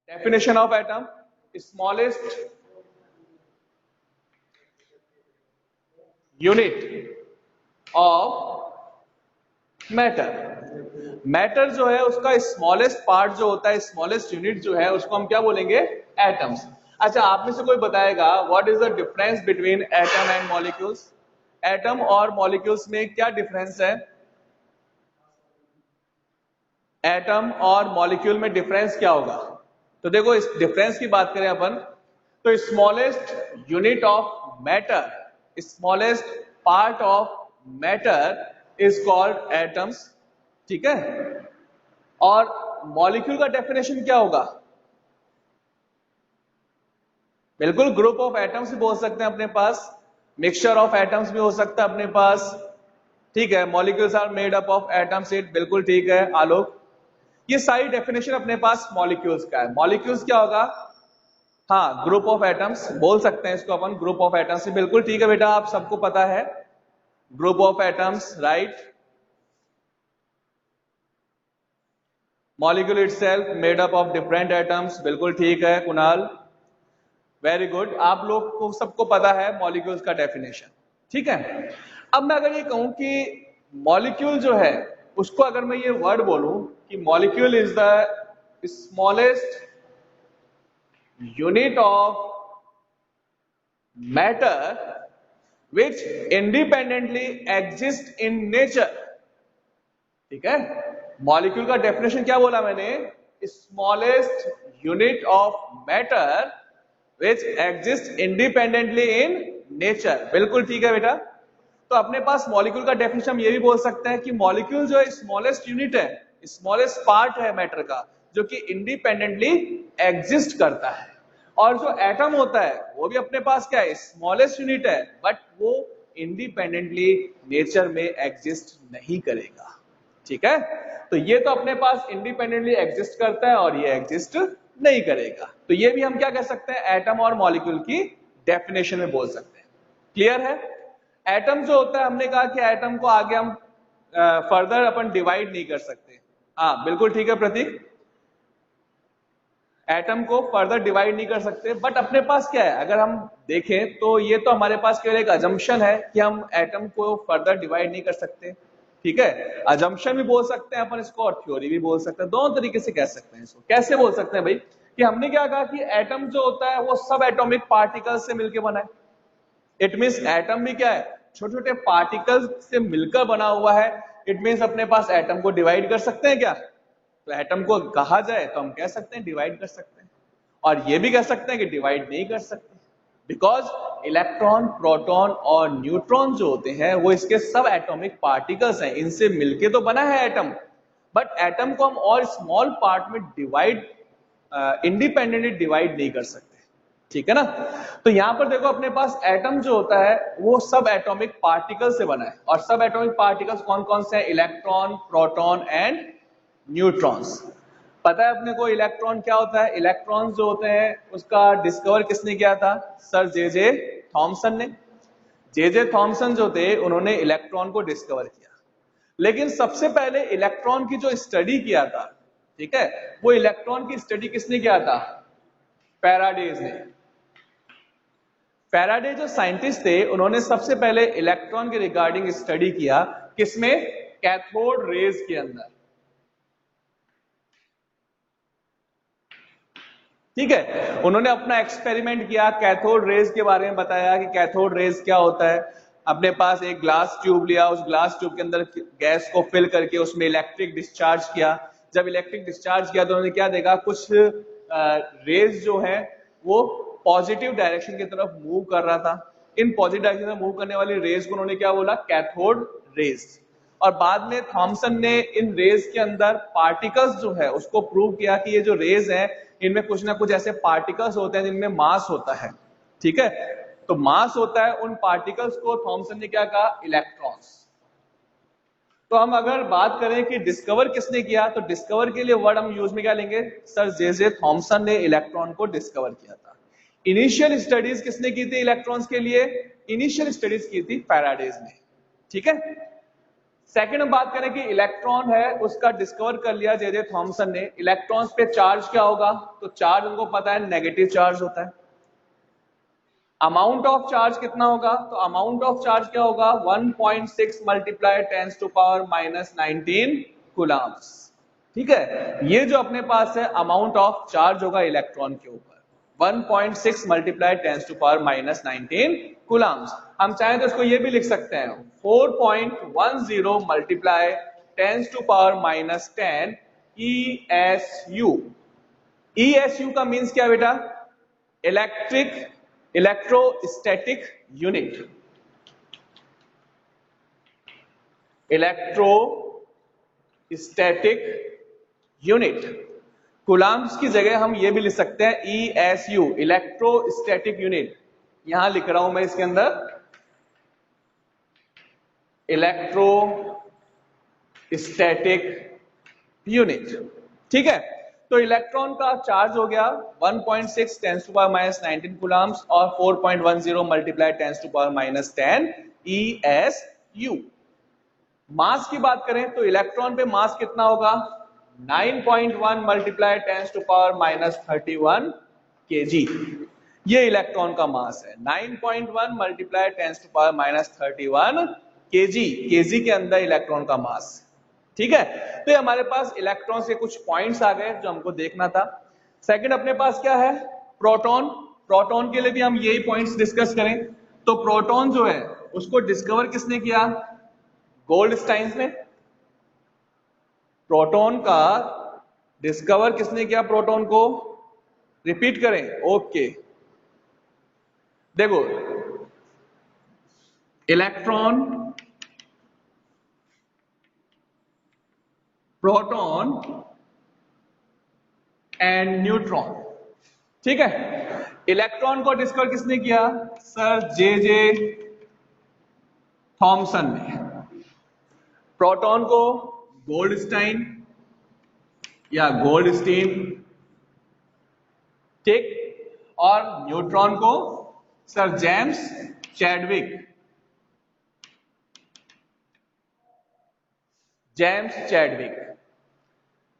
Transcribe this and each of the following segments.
Definition of atom: smallest unit of matter. Matter जो है उसका स्मॉलेस्ट पार्ट जो होता है, स्मॉलेस्ट यूनिट जो है, उसको हम क्या बोलेंगे? एटम्स। अच्छा, आप में से कोई बताएगा what is the difference between atom and molecules? Atom और मॉलिक्यूल्स में क्या डिफरेंस है? एटम और मॉलिक्यूल में डिफरेंस क्या होगा? तो देखो, इस डिफरेंस की बात करें अपन, तो smallest unit of matter, smallest part of matter is called atoms, ठीक है? और मॉलिक्यूल का डेफिनेशन क्या होगा? बिल्कुल, ग्रुप ऑफ एटम्स भी बोल सकते हैं अपने पास, मिक्सचर ऑफ एटम्स भी हो सकता है अपने पास, ठीक है? Molecules are made up of atoms, it बिल्कुल ठीक है आलोक। ये सारी डेफिनेशन अपने पास मॉलिक्यूल्स का है। मॉलिक्यूल्स क्या होगा? हाँ, ग्रुप ऑफ एटम्स बोल सकते हैं इसको अपन, ग्रुप ऑफ एटम्स। बिल्कुल ठीक है बेटा, आप सबको पता है group of atoms, right? Molecule itself made up of different atoms, बिल्कुल ठीक है कुणाल, वेरी गुड। आप लोग को सबको पता है मॉलिक्यूल्स का डेफिनेशन, ठीक है? अब मैं अगर ये कहूं कि मॉलिक्यूल जो है उसको अगर मैं ये वर्ड बोलूं कि molecule is the smallest unit of matter which independently exist in nature, ठीक है? मॉलिक्यूल का डेफिनेशन क्या बोला मैंने? Smallest unit of matter which exist independently in nature, बिल्कुल ठीक है बेटा। तो अपने पास मॉलिक्यूल का डेफिनेशन हम ये भी बोल सकते हैं कि मॉलिक्यूल जो है स्मॉलेस्ट यूनिट है, स्मॉलेस्ट पार्ट है मैटर का, जो कि इंडिपेंडेंटली एग्जिस्ट करता है। और जो एटम होता है वो भी अपने पास क्या है? स्मॉलेस्ट यूनिट है, बट वो इंडिपेंडेंटली नेचर में एग्जिस्ट नहीं करेगा, ठीक है? तो ये तो अपने पास इंडिपेंडेंटली एग्जिस्ट करता है और ये एग्जिस्ट नहीं करेगा। तो ये भी हम क्या कह सकते हैं? एटम और मॉलिक्यूल की डेफिनेशन में बोल सकते हैं। क्लियर है? एटम जो होता है, हमने कहा कि एटम को आगे हम फर्दर अपन डिवाइड नहीं कर सकते। हाँ बिल्कुल ठीक है प्रतीक, एटम को फर्दर डिवाइड नहीं कर सकते, बट अपने पास क्या है? अगर हम देखें तो ये तो हमारे पास केवल एक अजम्पशन है कि हम एटम को फर्दर डिवाइड नहीं कर सकते, ठीक है? अजम्पशन भी बोल सकते हैं अपन इसको और थ्योरी भी बोल सकते हैं, दोनों तरीके से कह सकते हैं इसको। कैसे बोल सकते हैं भाई? कि हमने क्या कहा कि एटम जो होता है वो सब एटॉमिक पार्टिकल्स से मिलकर बना है। इट मीन्स एटम भी क्या है? छोटे छोटे पार्टिकल्स से मिलकर बना हुआ है। इट मीन्स अपने पास एटम को डिवाइड कर सकते हैं क्या? तो एटम को कहा जाए तो हम कह सकते हैं डिवाइड कर सकते हैं, और ये भी कह सकते हैं कि डिवाइड नहीं कर सकते, बिकॉज इलेक्ट्रॉन, प्रोटॉन और न्यूट्रॉन जो होते हैं वो इसके सब एटॉमिक पार्टिकल्स हैं, इनसे मिलके तो बना है एटम। बट एटम को हम और स्मॉल पार्ट में डिवाइड, इंडिपेंडेंटली डिवाइड नहीं कर सकते, ठीक है ना? तो यहां पर देखो, अपने पास एटम जो होता है वो सब एटॉमिक पार्टिकल से बना है, और सब एटॉमिक पार्टिकल्स कौन कौन से हैं? Electron, proton and neutrons. पता है अपने को इलेक्ट्रॉन क्या होता है? इलेक्ट्रॉन्स जो होते हैं उसका डिस्कवर किसने किया था? सर जे जे थॉमसन ने। जे जे थॉमसन जो थे उन्होंने इलेक्ट्रॉन को डिस्कवर किया, लेकिन सबसे पहले इलेक्ट्रॉन की जो स्टडी किया था, ठीक है, वो इलेक्ट्रॉन की स्टडी किसने किया था? फैराडेज ने। फैराडे जो साइंटिस्ट थे उन्होंने सबसे पहले इलेक्ट्रॉन के रिगार्डिंग स्टडी किया, किसमें? कैथोड रेज के अंदर, ठीक है? उन्होंने अपना एक्सपेरिमेंट किया, कैथोड रेज के बारे में बताया कि कैथोड रेज क्या होता है। अपने पास एक ग्लास ट्यूब लिया, उस ग्लास ट्यूब के अंदर गैस को फिल करके उसमें इलेक्ट्रिक डिस्चार्ज किया। जब इलेक्ट्रिक डिस्चार्ज किया तो उन्होंने क्या देखा? कुछ रेज जो है वो पॉजिटिव डायरेक्शन की तरफ मूव कर रहा था। इन पॉजिटिव डायरेक्शन में मूव करने वाली रेज को उन्होंने क्या बोला? Cathode rays. और बाद में थॉमसन ने इन रेज के अंदर पार्टिकल्स जो है उसको प्रूव किया कि ये जो रेज है इनमें कुछ ना कुछ ऐसे पार्टिकल्स होते हैं जिनमें मास होता है, ठीक है? तो मास होता है, उन पार्टिकल्स को थॉमसन ने क्या कहा? इलेक्ट्रॉन्स। तो हम अगर बात करें कि डिस्कवर किसने किया, तो डिस्कवर के लिए वर्ड हम यूज में क्या लेंगे? सर जे जे थॉमसन ने इलेक्ट्रॉन को डिस्कवर किया था। इनिशियल स्टडीज किसने की थी इलेक्ट्रॉन्स के लिए? इनिशियल स्टडीज की थी फैराडेज ने, ठीक है? सेकंड हम बात करें कि इलेक्ट्रॉन है उसका डिस्कवर कर लिया जे थॉमसन ने, इलेक्ट्रॉन्स पे चार्ज क्या होगा, तो चार्ज उनको पता है नेगेटिव चार्ज होता है। अमाउंट ऑफ चार्ज कितना होगा, तो अमाउंट ऑफ चार्ज क्या होगा 1.6 multiply 10 to power minus 19 coulombs. ठीक है, ये जो अपने पास है अमाउंट ऑफ चार्ज होगा इलेक्ट्रॉन के ऊपर 1.6 multiply 10 to power minus 19 coulombs. हम चाहें तो इसको ये भी लिख सकते हैं 4.10 multiply 10 to power minus 10 ESU। ESU का मीन्स क्या बेटा, electrostatic unit. Electrostatic unit. Coulombs की जगह हम ये भी लिख सकते हैं ESU, इलेक्ट्रोस्टैटिक यूनिट। यहां लिख रहा हूं मैं इसके अंदर इलेक्ट्रोस्टैटिक यूनिट। ठीक है, तो इलेक्ट्रॉन का चार्ज हो गया 1.6 10 टू पावर माइनस 19 कूलम्स और 4.10 multiply 10 to power minus 10 ESU। Mass की बात करें तो इलेक्ट्रॉन पे मास कितना होगा 9.1 multiply 10 to power minus 31 kg। ये इलेक्ट्रॉन का मास है 9.1 multiply 10 to power minus 31 kg। kg के अंदर इलेक्ट्रॉन का मास। ठीक है, तो ये हमारे पास इलेक्ट्रॉन के कुछ पॉइंट्स आ गए जो हमको देखना था। सेकंड अपने पास क्या है, प्रोटॉन। प्रोटॉन के लिए भी हम यही पॉइंट्स डिस्कस करें। तो प्रोटॉन जो है उसको डिस्कवर किसने किया, गोल्डस्टाइन ने। प्रोटॉन का डिस्कवर किसने किया, प्रोटॉन को, रिपीट करें, ओके। देखो इलेक्ट्रॉन, प्रोटॉन एंड न्यूट्रॉन। ठीक है, इलेक्ट्रॉन को डिस्कवर किसने किया, सर जे थॉमसन ने। प्रोटॉन को गोल्डस्टाइन या गोल्डस्टीन, ठीक, और न्यूट्रॉन को sir James Chadwick. James Chadwick.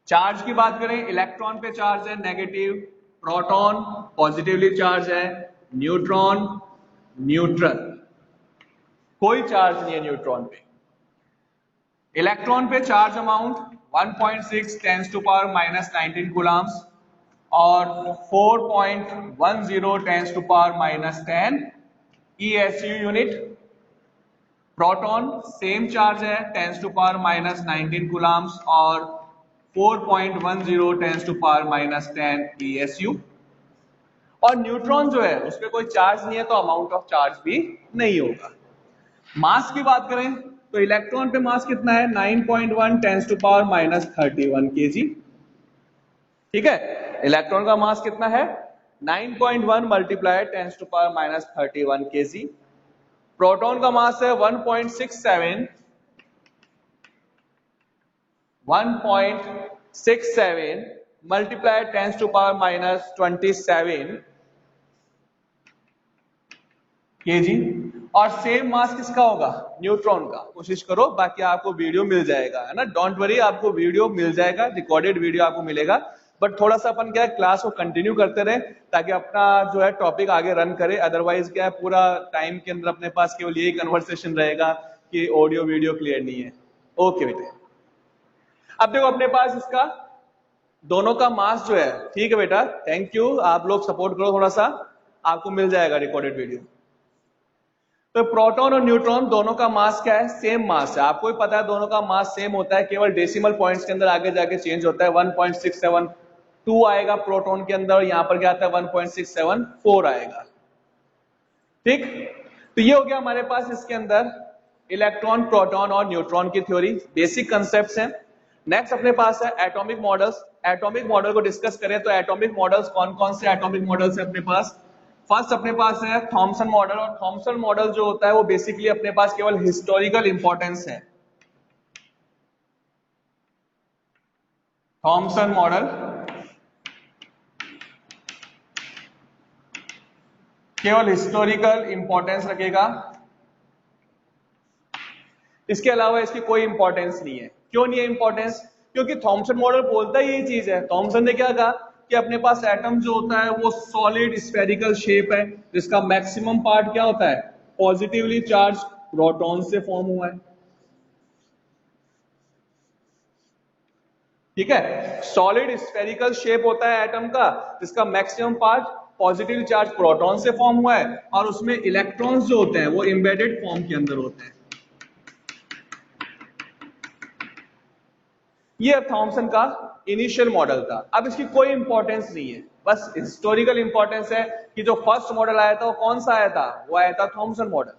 Charge की बात करें, इलेक्ट्रॉन पे चार्ज है नेगेटिव, प्रोटॉन पॉजिटिवली चार्ज है, न्यूट्रॉन न्यूट्रल, कोई चार्ज नहीं है न्यूट्रॉन पे। इलेक्ट्रॉन पे charge amount 1.6 10 to power minus 19 coulombs और 4.10 10 to power minus 10 ESU unit. Proton same charge है 10 टू पावर माइनस 19 कूलम्स और 4.10 10 टू पावर माइनस 10 ESU। और न्यूट्रॉन जो है उसपे कोई चार्ज नहीं है तो अमाउंट ऑफ चार्ज भी नहीं होगा। मास की बात करें तो इलेक्ट्रॉन पे मास कितना है 9.1 10 टू पावर माइनस 31 kg। ठीक है, इलेक्ट्रॉन का मास कितना है 9.1 multiply 10 to power minus 31 kg। Proton का मास है 1.67 multiply 10 to power minus 27 kg। और सेम मास किसका होगा, न्यूट्रॉन का। कोशिश करो, बाकी आपको वीडियो मिल जाएगा, है ना, डोंट वरी, आपको वीडियो मिल जाएगा, रिकॉर्डेड वीडियो आपको मिलेगा। बट थोड़ा सा अपन क्या है क्लास को कंटिन्यू करते रहे ताकि अपना जो है टॉपिक आगे रन करे। अदरवाइज क्या है पूरा टाइम के अंदर अपने पास केवल यही कन्वर्सेशन रहेगा कि ऑडियो वीडियो क्लियर नहीं है। ओके बेटे, अब देखो अपने पास इसका दोनों का मास जो है, ठीक है बेटा, थैंक यू, आप लोग सपोर्ट करो थोड़ा सा, आपको मिल जाएगा रिकॉर्डेड वीडियो। तो प्रोटॉन और न्यूट्रॉन दोनों का मास क्या है, सेम मास है। आपको भी पता है दोनों का मास सेम होता है, केवल डेसिमल पॉइंट्स के अंदर आगे जाके चेंज होता है। 1.672 आएगा प्रोटॉन के अंदर, यहां पर क्या आता है 1.674 आएगा। ठीक, तो ये हो गया हमारे पास इसके अंदर इलेक्ट्रॉन, प्रोटॉन और न्यूट्रॉन की थ्योरी, बेसिक कंसेप्ट्स हैं। नेक्स्ट अपने पास है एटॉमिक मॉडल्स। एटॉमिक मॉडल को डिस्कस करें तो एटॉमिक मॉडल्स कौन कौन से एटॉमिक मॉडल्स है अपने पास। फर्स्ट अपने पास है थॉमसन मॉडल। और थॉमसन मॉडल जो होता है वो बेसिकली अपने पास केवल हिस्टोरिकल इंपॉर्टेंस है। थॉमसन मॉडल केवल हिस्टोरिकल इंपॉर्टेंस रखेगा। इसके अलावा इसकी कोई इंपॉर्टेंस नहीं है। क्यों नहीं है इंपॉर्टेंस? क्योंकि थॉमसन मॉडल बोलता ही यही चीज है। थॉमसन ने क्या कहा कि अपने पास एटम जो होता है वो सॉलिड स्फेरिकल शेप है, जिसका मैक्सिमम पार्ट क्या होता है, पॉजिटिवली चार्ज प्रोटॉन से फॉर्म हुआ है। ठीक है, सॉलिड स्फेरिकल शेप होता है एटम का, जिसका maximum part positive charge proton से फॉर्म हुआ है, और उसमें इलेक्ट्रॉन्स जो होते हैं वो एम्बेडेड फॉर्म के अंदर होते हैं। ये थॉमसन का इनिशियल मॉडल था। अब इसकी कोई इंपॉर्टेंस नहीं है, बस हिस्टोरिकल इंपॉर्टेंस है कि जो फर्स्ट मॉडल आया था वो कौन सा आया था, वो आया था थॉमसन मॉडल।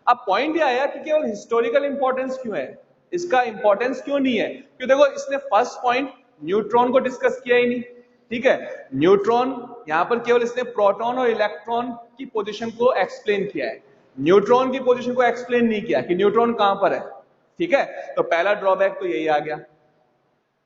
अब पॉइंट ये आया कि केवल हिस्टोरिकल इंपॉर्टेंस क्यों है, इसका इंपॉर्टेंस क्यों नहीं है? क्यों, देखो इसने फर्स्ट पॉइंट न्यूट्रॉन को डिस्कस किया ही नहीं। ठीक है, न्यूट्रॉन यहां पर केवल इसने प्रोटॉन और इलेक्ट्रॉन की पोजीशन को एक्सप्लेन किया है, न्यूट्रॉन की पोजीशन को एक्सप्लेन नहीं किया कि न्यूट्रॉन कहां पर है। ठीक है, तो पहला ड्रॉबैक तो यही आ गया।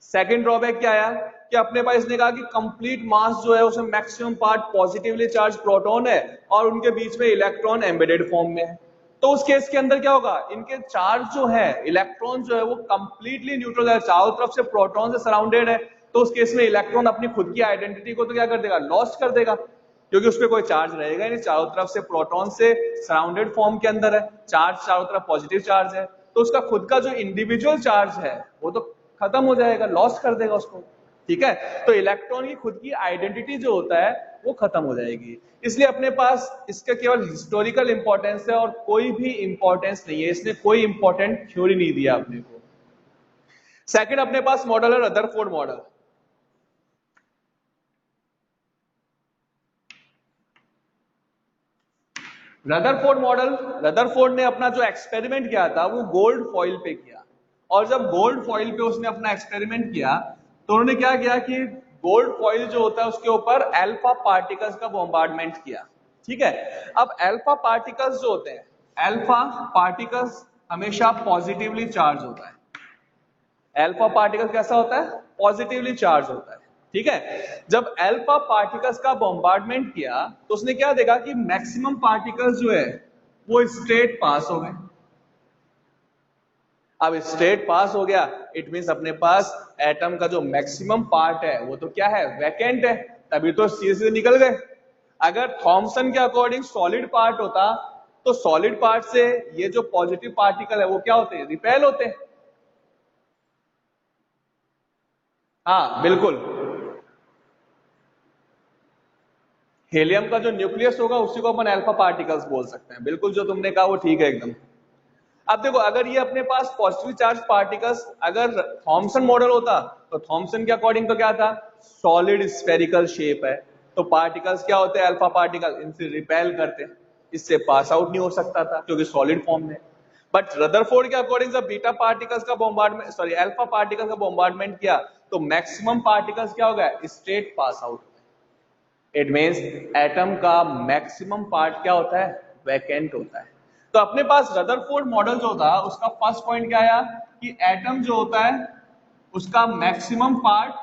सेकंड ड्रॉबैक क्या आया कि अपने पास इसने कहा कि कंप्लीट मास जो है उसमें maximum part positively charge proton है और उनके बीच में इलेक्ट्रॉन एम्बेडेड फॉर्म में है। तो उस केस के अंदर क्या होगा, इनके चार्ज जो है, इलेक्ट्रॉन जो है वो कंप्लीटली न्यूट्रल है, चारों तरफ से प्रोटॉन से सराउंडेड है। तो उस केस में इलेक्ट्रॉन अपनी खुद की आइडेंटिटी को तो क्या कर देगा, लॉस्ट कर देगा, क्योंकि उस पर कोई चार्ज रहेगा ही नहीं, चारों तरफ से प्रोटॉन से सराउंडेड फॉर्म के अंदर है, चार्ज चारों तरफ पॉजिटिव चार्ज है, तो उसका खुद का जो इंडिविजुअल चार्ज है वो तो खत्म हो जाएगा, लॉस्ट कर देगा उसको। ठीक है, तो इलेक्ट्रॉन की खुद की आइडेंटिटी जो होता है वो खत्म हो जाएगी। इसलिए अपने पास इसका केवल हिस्टोरिकल इंपॉर्टेंस है और कोई भी इंपॉर्टेंस नहीं है, इसने कोई इंपॉर्टेंट थ्योरी नहीं दिया अपने को। सेकंड अपने पास मॉडल है Rutherford model. Rutherford model, Rutherford ने अपना जो एक्सपेरिमेंट किया था वो गोल्ड फॉइल पे किया, और जब गोल्ड फॉइल पे उसने अपना एक्सपेरिमेंट किया तो उन्होंने क्या किया कि गोल्ड फॉइल जो होता है उसके ऊपर अल्फा पार्टिकल्स का बॉम्बार्डमेंट किया। ठीक है, अब अल्फा पार्टिकल्स जो होते हैं, अल्फा पार्टिकल्स हमेशा पॉजिटिवली चार्ज होता है। अल्फा पार्टिकल कैसा होता है, पॉजिटिवली चार्ज होता है। ठीक है, जब अल्फा पार्टिकल्स का बॉम्बार्डमेंट किया तो उसने क्या देखा कि मैक्सिमम पार्टिकल्स जो है वो स्ट्रेट पास हो गए। अब स्ट्रेट पास हो गया, इट मींस अपने पास एटम का जो मैक्सिमम पार्ट है वो तो क्या है, वैकेंट है, तभी तो सीधे सीधे निकल गए। अगर थॉमसन के अकॉर्डिंग सॉलिड पार्ट होता तो सॉलिड पार्ट से ये जो पॉजिटिव पार्टिकल है वो क्या होते हैं, रिपेल होते हैं। हाँ बिल्कुल, हेलियम का जो न्यूक्लियस होगा उसी को अपन अल्फा पार्टिकल्स बोल सकते हैं। बिल्कुल जो तुमने कहा वो ठीक है एकदम। अब देखो, अगर ये अपने पास पॉजिटिव चार्ज पार्टिकल्स अगर थॉमसन मॉडल होता तो थॉमसन के अकॉर्डिंग तो क्या था, सॉलिड स्फेरिकल शेप है, तो पार्टिकल्स क्या होते हैं, अल्फा पार्टिकल, इनसे रिपेल करते, इससे पास आउट नहीं हो सकता था क्योंकि सॉलिड फॉर्म में। बट रदरफोर्ड के अकॉर्डिंग जब बीटा पार्टिकल्स का बॉम्बार्डमेंट, सॉरी अल्फा पार्टिकल्स का बॉम्बार्डमेंट किया तो मैक्सिमम पार्टिकल्स क्या हो गया, straight pass out. It means atom का मैक्सिमम पार्ट क्या होता है, वैकेंट होता है। तो अपने पास रदरफोर्ड मॉडल जो था उसका फर्स्ट पॉइंट क्या आया कि एटम जो होता है उसका मैक्सिमम पार्ट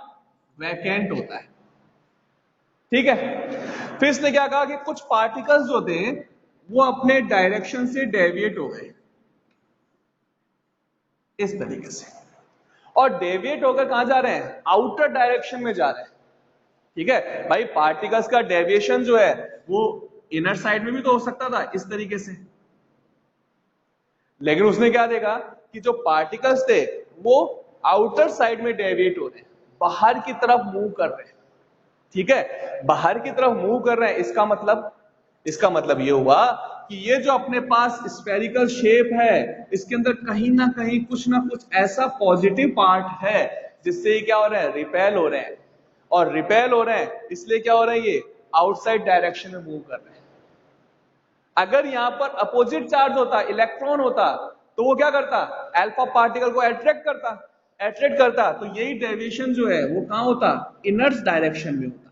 वैकेंट होता है। ठीक है, फिर इसने क्या कहा कि कुछ पार्टिकल्स जो थे वो अपने डायरेक्शन से डेविएट हो गए इस तरीके से, और डेविएट होकर कहां जा रहे हैं, आउटर डायरेक्शन में जा रहे हैं। ठीक है भाई, पार्टिकल्स का डेविएशन जो है वो इनर साइड में भी तो हो सकता था इस तरीके से, लेकिन उसने क्या देखा कि जो पार्टिकल्स थे वो आउटर साइड में डेविएट हो रहे हैं, बाहर की तरफ मूव कर रहे हैं। ठीक है, बाहर की तरफ मूव कर रहे हैं, इसका मतलब ये हुआ कि ये जो अपने पास स्फेरिकल शेप है इसके अंदर कहीं ना कुछ ऐसा पॉजिटिव पार्ट है जिससे ये क्या हो रहा है, रिपेल हो रहे हैं, और रिपेल हो रहे हैं इसलिए क्या हो रहा है, ये आउटसाइड डायरेक्शन में मूव कर रहे हैं। अगर यहां पर अपोजिट चार्ज होता, इलेक्ट्रॉन होता, तो वो क्या करता, अल्फा पार्टिकल को अट्रैक्ट करता, तो यही डेविएशन जो है वो कहां होता, इनर डायरेक्शन में होता।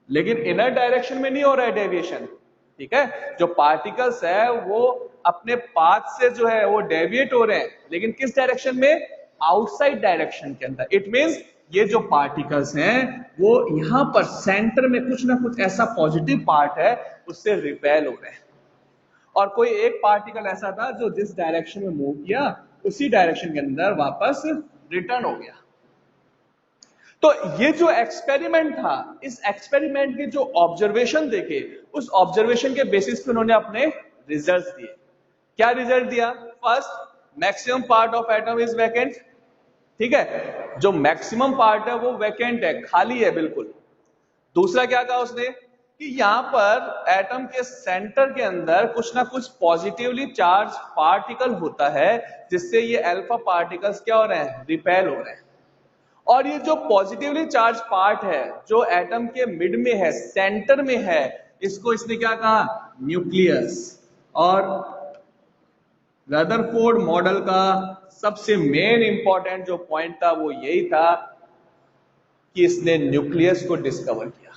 लेकिन इनर डायरेक्शन में नहीं हो रहा है डेविएशन। ठीक है, जो पार्टिकल्स है वो अपने पाथ से जो है वो डेविएट हो रहे हैं, लेकिन किस डायरेक्शन में, आउटसाइड डायरेक्शन के अंदर। इट मींस ये जो पार्टिकल्स हैं वो यहां पर सेंटर में कुछ ना कुछ ऐसा पॉजिटिव पार्ट है उससे रिपेल हो रहे हैं, और कोई एक पार्टिकल ऐसा था जो जिस डायरेक्शन में मूव किया उसी डायरेक्शन के अंदर वापस रिटर्न हो गया। तो ये जो एक्सपेरिमेंट था, इस एक्सपेरिमेंट के जो ऑब्जर्वेशन देखे, उस ऑब्जर्वेशन के बेसिस पे उन्होंने अपने रिजल्ट्स दिए। क्या रिजल्ट दिया? First, maximum part of atom is vacant. ठीक है, जो मैक्सिमम पार्ट है वो वैकेंट है, खाली है बिल्कुल। दूसरा क्या कहा उसने कि यहां पर एटम के सेंटर के अंदर कुछ ना कुछ पॉजिटिवली चार्ज पार्टिकल होता है, जिससे ये अल्फा पार्टिकल्स क्या हो रहे हैं? रिपेल हो रहे हैं। और ये जो पॉजिटिवली चार्ज पार्ट है जो एटम के मिड में है, सेंटर में है, इसको इसने क्या कहा? न्यूक्लियस। और रदरफोर्ड मॉडल का सबसे मेन इंपॉर्टेंट जो पॉइंट था वो यही था कि इसने न्यूक्लियस को डिस्कवर किया।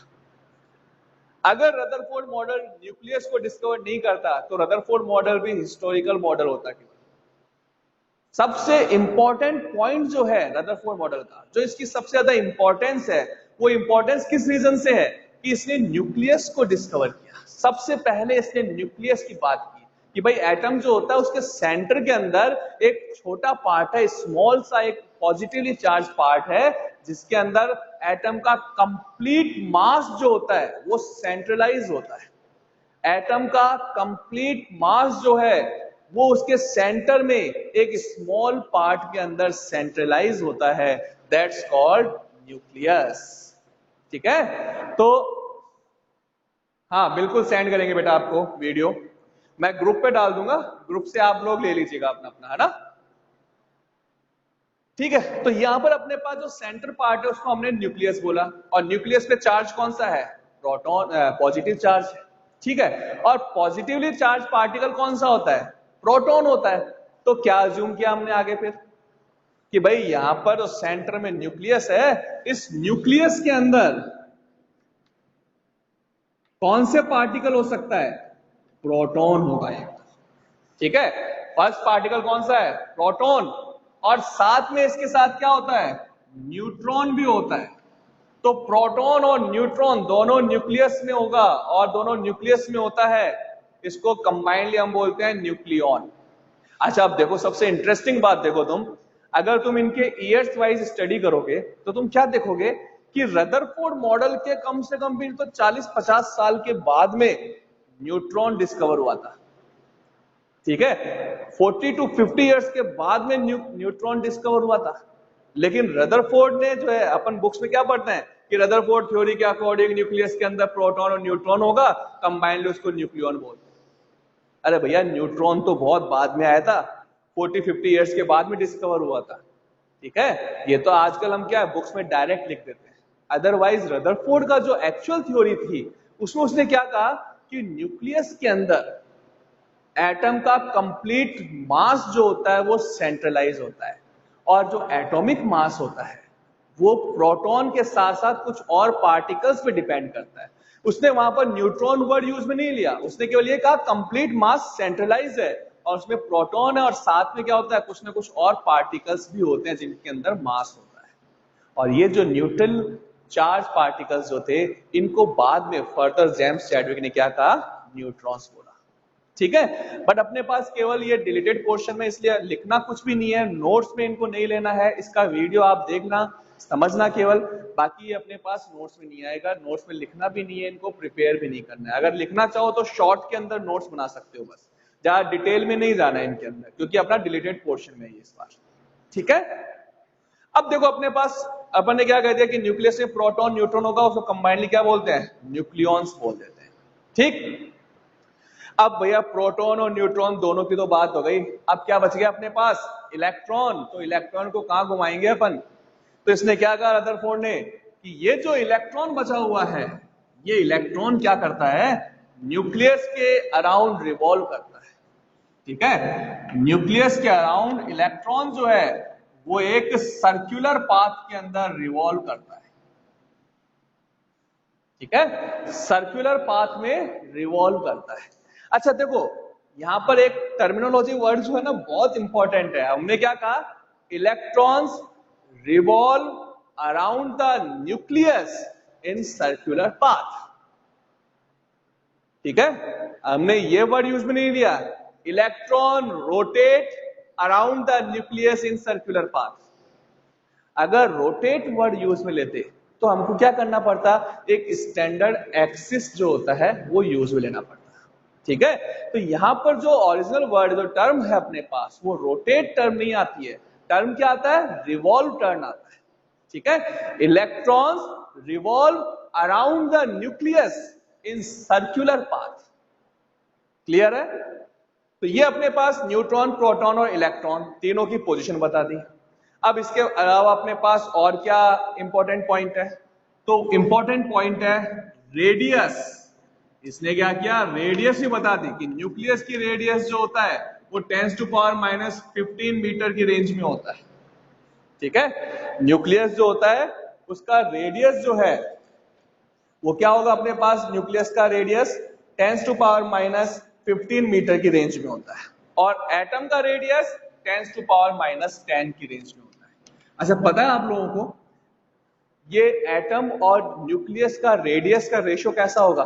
अगर रदरफोर्ड मॉडल न्यूक्लियस को डिस्कवर नहीं करता तो रदरफोर्ड मॉडल भी हिस्टोरिकल मॉडल होता। सबसे इंपॉर्टेंट पॉइंट जो है रदरफोर्ड मॉडल का, जो इसकी सबसे ज्यादा इंपॉर्टेंस है, वो इंपॉर्टेंस किस रीजन से है? कि इसने न्यूक्लियस को डिस्कवर किया। सबसे पहले इसने न्यूक्लियस की बात की कि भाई एटम जो होता है उसके सेंटर के अंदर एक छोटा पार्ट है, स्मॉल सा एक पॉजिटिवली चार्ज पार्ट है, जिसके अंदर एटम का कंप्लीट मास जो होता है वो सेंट्रलाइज होता है। एटम का कंप्लीट मास जो है वो उसके सेंटर में एक स्मॉल पार्ट के अंदर सेंट्रलाइज होता है, दैट्स कॉल्ड न्यूक्लियस। ठीक है, तो हाँ बिल्कुल सेंड करेंगे बेटा आपको वीडियो, मैं ग्रुप पे डाल दूंगा, ग्रुप से आप लोग ले लीजिएगा अपना अपना, है ना? ठीक है, तो यहां पर अपने पास जो सेंटर पार्ट है उसको हमने न्यूक्लियस बोला, और न्यूक्लियस पे चार्ज कौन सा है? प्रोटॉन, पॉजिटिव चार्ज है। ठीक है, और पॉजिटिवली चार्ज पार्टिकल कौन सा होता है? प्रोटॉन होता है। तो क्या अज्यूम किया हमने आगे फिर कि भाई यहां पर जो सेंटर में न्यूक्लियस है, इस न्यूक्लियस के अंदर कौन से पार्टिकल हो सकता है? प्रोटॉन होगा एक। ठीक है, फर्स्ट पार्टिकल कौन सा है? प्रोटॉन, और साथ में इसके साथ क्या होता है? न्यूट्रॉन भी होता है। तो प्रोटॉन और न्यूट्रॉन दोनों न्यूक्लियस में होगा, और दोनों न्यूक्लियस में होता है, इसको कंबाइनली हम बोलते हैं न्यूक्लियॉन। अच्छा, अब देखो सबसे इंटरेस्टिंग बात देखो, तुम अगर तुम इनके ईयर्स वाइज स्टडी करोगे तो तुम क्या देखोगे कि रदरफोर्ड मॉडल के कम से कम भी तो 40-50 साल के बाद में न्यूट्रॉन डिस्कवर हुआ था। ठीक है, 40 to 50 इयर्स के बाद में न्यूट्रॉन डिस्कवर हुआ था। लेकिन रदरफोर्ड ने जो है, अपन बुक्स में क्या पढ़ते हैं कि रदरफोर्ड थ्योरी के अकॉर्डिंग न्यूक्लियस के अंदर प्रोटॉन और न्यूट्रॉन होगा, कंबाइनली उसको न्यूक्लियॉन बोलते हैं। अरे भैया, न्यूट्रॉन तो बहुत बाद में आया था, 40-50 इयर्स के बाद में डिस्कवर हुआ था। ठीक है, ये तो आजकल हम क्या है बुक्स में डायरेक्ट लिख देते हैं। अदरवाइज रदरफोर्ड का जो एक्चुअल थ्योरी थी उसमें उसने क्या कहा कि न्यूक्लियस के अंदर एटम का कंप्लीट मास जो होता है वो सेंट्रलाइज होता है, और जो एटॉमिक मास होता है वो प्रोटॉन के साथ साथ कुछ और पार्टिकल्स पे डिपेंड करता है। उसने वहां पर न्यूट्रॉन वर्ड यूज में नहीं लिया, उसने केवल ये कहा कंप्लीट मास सेंट्रलाइज है, और उसमें प्रोटॉन है और साथ में क्या होता है, कुछ ना कुछ और पार्टिकल्स भी होते हैं जिनके अंदर मास होता है। और ये जो न्यूट्रल चार्ज पार्टिकल्स जो थे, इनको बाद में फर्दर जेम्स चैडविक ने क्या कहा? न्यूट्रॉन्स बोला। ठीक है, बट अपने पास केवल ये डिलीटेड पोर्शन में, इसलिए लिखना कुछ भी नहीं है, नोट्स में इनको नहीं लेना है, इसका वीडियो आप देखना समझना केवल, बाकी ये अपने पास नोट्स में नहीं आएगा, नोट्स में लिखना भी नहीं है, इनको प्रिपेयर भी नहीं करना है। अगर लिखना चाहो तो शॉर्ट के अंदर नोट्स बना सकते हो, बस ज्यादा डिटेल में नहीं जाना है इनके अंदर, क्योंकि अपना डिलीटेड पोर्शन में है इस बार। ठीक है, अब देखो अपने पास अपन ने क्या कह दिया कि न्यूक्लियस में प्रोटॉन न्यूट्रॉन होगा, उसको कंबाइनली क्या बोलते हैं? न्यूक्लियॉन्स बोल देते हैं। ठीक, अब भैया प्रोटॉन और न्यूट्रॉन दोनों की तो बात हो गई, अब क्या बच गया अपने पास? इलेक्ट्रॉन। तो इलेक्ट्रॉन को कहां घुमाएंगे अपन? तो इसने क्या कहा रदरफोर्ड ने कि ये जो इलेक्ट्रॉन बचा हुआ है, ये इलेक्ट्रॉन क्या करता है? न्यूक्लियस के अराउंड रिवॉल्व करता है। ठीक है, न्यूक्लियस के अराउंड इलेक्ट्रॉन जो है वो एक सर्कुलर पाथ के अंदर रिवॉल्व करता है। ठीक है, सर्कुलर पाथ में रिवॉल्व करता है। अच्छा देखो, यहां पर एक टर्मिनोलॉजी वर्ड जो है ना बहुत इंपॉर्टेंट है। हमने क्या कहा? Electrons revolve around the nucleus in circular path. ठीक है, हमने ये वर्ड यूज में नहीं लिया, electron rotate around the nucleus in circular path. अगर रोटेट वर्ड यूज में लेते तो हमको क्या करना पड़ता, एक स्टैंडर्ड एक्सिस जो होता है वो यूज में लेना पड़ता। ठीक है, तो यहां पर जो ओरिजिनल वर्ड जो टर्म है अपने पास वो रोटेट टर्म नहीं आती है, टर्म क्या आता है, रिवॉल्व टर्म आता है। ठीक है, electrons revolve around the nucleus in circular path. Clear है? तो ये अपने पास न्यूट्रॉन, प्रोटॉन और इलेक्ट्रॉन तीनों की पोजीशन बता दी। अब इसके अलावा अपने पास और क्या इंपॉर्टेंट पॉइंट है, तो इंपॉर्टेंट पॉइंट है रेडियस। इसने क्या किया, रेडियस ही बता दी कि न्यूक्लियस की रेडियस जो होता है वो 10⁻⁻15 मीटर की रेंज में होता है। ठीक है, न्यूक्लियस जो होता है उसका रेडियस जो है वो क्या होगा, अपने पास न्यूक्लियस का रेडियस 10⁻⁻15 मीटर की रेंज में होता है, और एटम का रेडियस 10⁻⁻10 की रेंज में होता है। अच्छा, पता है आप लोगों को ये एटम और न्यूक्लियस का रेडियस का रेशियो कैसा होगा?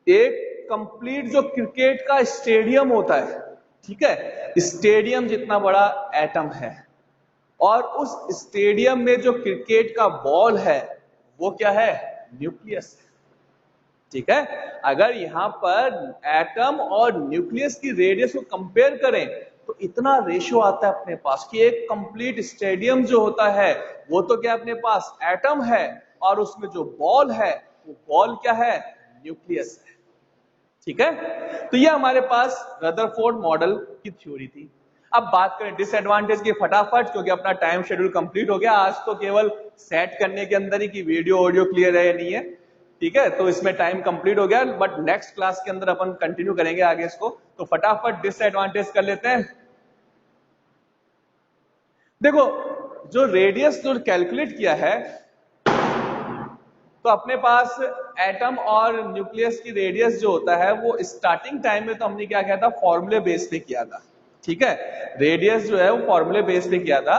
एक कंप्लीट जो क्रिकेट का स्टेडियम होता है, ठीक है, स्टेडियम जितना बड़ा एटम है, और उस स्टेडियम में जो क्रिकेट का बॉल है वो क्या है, न्यूक्लियस है। ठीक है, अगर यहां पर एटम और न्यूक्लियस की रेडियस को कंपेयर करें तो इतना रेशियो आता है अपने पास कि एक कंप्लीट स्टेडियम जो होता है वो तो क्या अपने पास एटम है, और उसमें जो बॉल है वो बॉल क्या है, न्यूक्लियस है। ठीक है, तो ये हमारे पास रदरफोर्ड मॉडल की थ्योरी थी। अब बात करें डिसएडवांटेज की फटाफट, क्योंकि अपना टाइम शेड्यूल कंप्लीट हो गया। आज तो केवल सेट करने के अंदर ही कि वीडियो ऑडियो क्लियर है या नहीं है। ठीक है, तो इसमें टाइम कंप्लीट हो गया, बट नेक्स्ट क्लास के अंदर अपन कंटिन्यू करेंगे आगे इसको। तो फटाफट डिसएडवांटेज कर लेते हैं। देखो, जो रेडियस जो कैलकुलेट किया है, तो अपने पास एटम और न्यूक्लियस की रेडियस जो होता है वो स्टार्टिंग टाइम में तो हमने क्या किया था, फॉर्मूले बेस पे किया था। ठीक है, रेडियस जो है वो फॉर्मूले बेस पे किया था,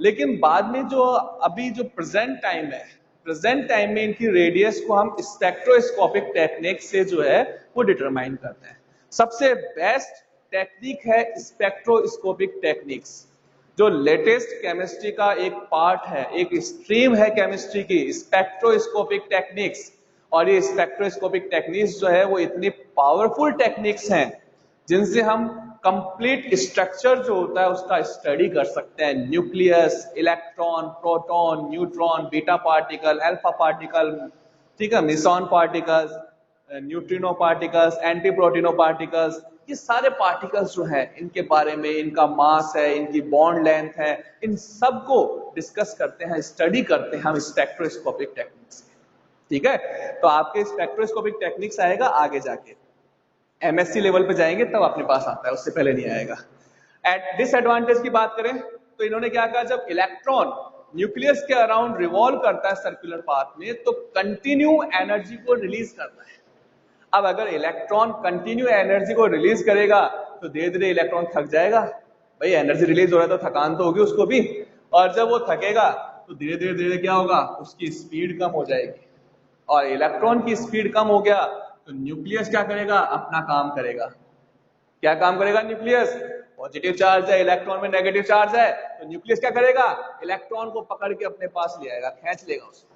लेकिन बाद में जो अभी जो प्रेजेंट टाइम है, प्रेजेंट टाइम में इनकी रेडियस को हम स्पेक्ट्रोस्कोपिक टेक्निक से जो है वो डिटरमाइन करते हैं। सबसे बेस्ट टेक्निक है स्पेक्ट्रोस्कोपिक टेक्निक्स, जो लेटेस्ट केमिस्ट्री का एक पार्ट है, एक स्ट्रीम है केमिस्ट्री की, स्पेक्ट्रोस्कोपिक टेक्निक्स। और ये स्पेक्ट्रोस्कोपिक टेक्निक्स जो है वो इतनी पावरफुल टेक्निक्स हैं जिनसे हम कंप्लीट स्ट्रक्चर जो होता है उसका स्टडी कर सकते हैं। Nucleus, electron, proton, neutron, beta particle, alpha particle, ठीक है, meson particles, neutrino particles, anti proton particles, ये सारे पार्टिकल्स जो हैं इनके बारे में, इनका मास है, इनकी बॉन्ड लेंथ है, इन सब को डिस्कस करते हैं, स्टडी करते हैं हम स्पेक्ट्रोस्कोपिक टेक्निक्स। ठीक है, तो आपके स्पेक्ट्रोस्कोपिक टेक्निक्स आएगा आगे जाके, एमएससी लेवल पे जाएंगे तब अपने पास आता है, उससे पहले नहीं आएगा। एट डिसएडवांटेज की बात करें तो इन्होंने क्या कहा, जब इलेक्ट्रॉन न्यूक्लियस के अराउंड रिवॉल्व करता है सर्कुलर पाथ में तो कंटिन्यू एनर्जी को रिलीज करता है। अब अगर इलेक्ट्रॉन कंटिन्यू एनर्जी को रिलीज करेगा तो धीरे धीरे इलेक्ट्रॉन थक जाएगा। भाई एनर्जी रिलीज हो रहा है तो थकान तो होगी उसको भी, और जब वो थकेगा तो धीरे धीरे धीरे क्या होगा, उसकी स्पीड कम हो जाएगी, और इलेक्ट्रॉन की स्पीड कम हो गया तो न्यूक्लियस क्या करेगा, अपना काम करेगा। क्या काम करेगा न्यूक्लियस, पॉजिटिव चार्ज है, इलेक्ट्रॉन में नेगेटिव चार्ज है, तो न्यूक्लियस क्या करेगा, इलेक्ट्रॉन को पकड़ के अपने पास ले आएगा, खींच लेगा उसको।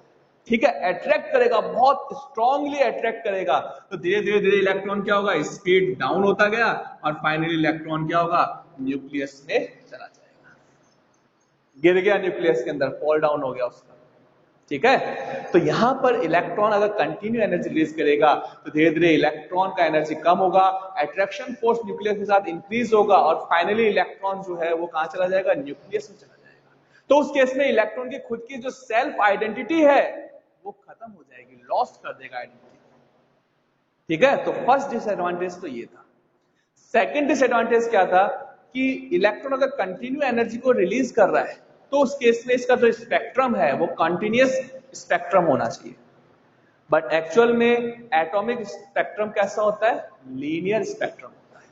ठीक है, अट्रैक्ट करेगा, बहुत स्ट्रांगली अट्रैक्ट करेगा, तो धीरे धीरे धीरे इलेक्ट्रॉन क्या होगा, स्पीड डाउन होता गया, और फाइनली इलेक्ट्रॉन क्या होगा, न्यूक्लियस में चला जाएगा, गिर गया न्यूक्लियस के अंदर, फॉल डाउन हो गया उसका। ठीक है, तो यहां पर इलेक्ट्रॉन अगर कंटिन्यू एनर्जी रिलीज करेगा तो धीरे धीरे इलेक्ट्रॉन का एनर्जी कम होगा, अट्रैक्शन फोर्स न्यूक्लियस के साथ इंक्रीज होगा, और फाइनली इलेक्ट्रॉन जो है वो कहां चला जाएगा, न्यूक्लियस में चला जाएगा। तो उस केस में इलेक्ट्रॉन की खुद की जो सेल्फ आइडेंटिटी है वो खत्म हो जाएगी, लॉस्ट कर देगा आइडेंटिटी। ठीक है, तो फर्स्ट डिसएडवांटेज तो ये था। सेकंड डिसएडवांटेज क्या था कि इलेक्ट्रॉन अगर कंटिन्यू एनर्जी को रिलीज कर रहा है तो उस केस में इसका जो स्पेक्ट्रम है वो कंटिन्यूअस स्पेक्ट्रम होना चाहिए, बट एक्चुअल में एटॉमिक स्पेक्ट्रम कैसा होता है, लीनियर स्पेक्ट्रम होता है।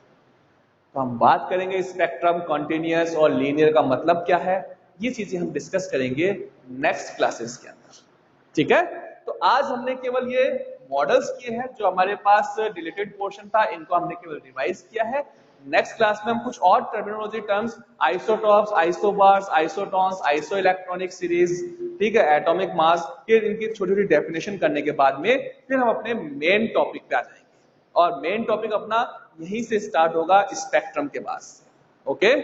तो हम बात करेंगे स्पेक्ट्रम, कंटिन्यूअस और लीनियर का मतलब क्या है, ये चीजें हम डिस्कस करेंगे नेक्स्ट क्लासेस के अंदर। ठीक है, तो आज हमने केवल ये मॉडल्स किए हैं, जो हमारे पास डिलीटेड पोर्शन था इनको हमने केवल रिवाइज किया है। नेक्स्ट क्लास में हम कुछ और terminology terms, isotopes, isobars, isotones, isoelectronic series, ठीक है, एटॉमिक मास के, इनकी छोटी छोटी डेफिनेशन करने के बाद में फिर हम अपने मेन टॉपिक पे आ जाएंगे। और मेन टॉपिक अपना यहीं से स्टार्ट होगा, स्पेक्ट्रम के पास। ओके।